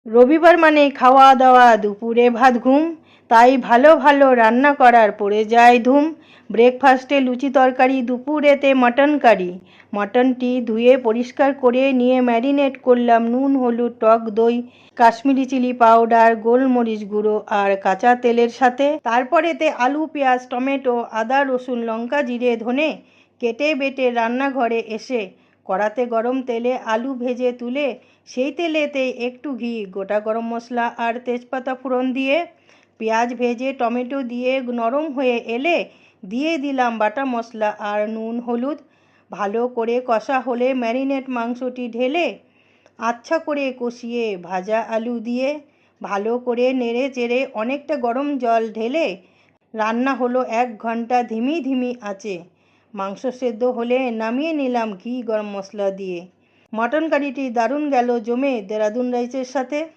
রবিবার মানে খাওয়া দাওয়া, দুপুরে ভাত ঘুম, তাই ভালো ভালো রান্না করার পড়ে যায় ধুম। ব্রেকফাস্টে লুচি তরকারি, দুপুরেতে মটন কারি। মটনটি ধুয়ে পরিষ্কার করে নিয়ে ম্যারিনেট করলাম নুন, হলুদ, টক দই, কাশ্মীরি চিলি পাউডার, গোলমরিচ গুঁড়ো আর কাঁচা তেলের সাথে। তারপরেতে আলু, পেঁয়াজ, টমেটো, আদা, রসুন, লঙ্কা, জিরে, ধনে কেটে বেটে রান্নাঘরে এসে কড়াতে গরম তেলে আলু ভেজে তুলে সেই তেলেতে একটু ঘি, গোটা গরম মশলা আর তেজপাতা ফোড়ন দিয়ে পেঁয়াজ ভেজে টমেটো দিয়ে নরম হয়ে এলে দিয়ে দিলাম বাটা মশলা আর নুন হলুদ। ভালো করে কষা হলে ম্যারিনেট মাংসটি ঢেলে আচ্ছা করে কষিয়ে ভাজা আলু দিয়ে ভালো করে নেড়ে চেড়ে অনেকটা গরম জল ঢেলে রান্না হলো 1 ঘন্টা ধিমি ধিমি আঁচে। মাংস সেদ্ধ হলে নামিয়ে নিলাম ঘি গরম মশলা দিয়ে। মটন কারিটি দারুণ গেল জমে দেরাদুন রাইসের সাথে।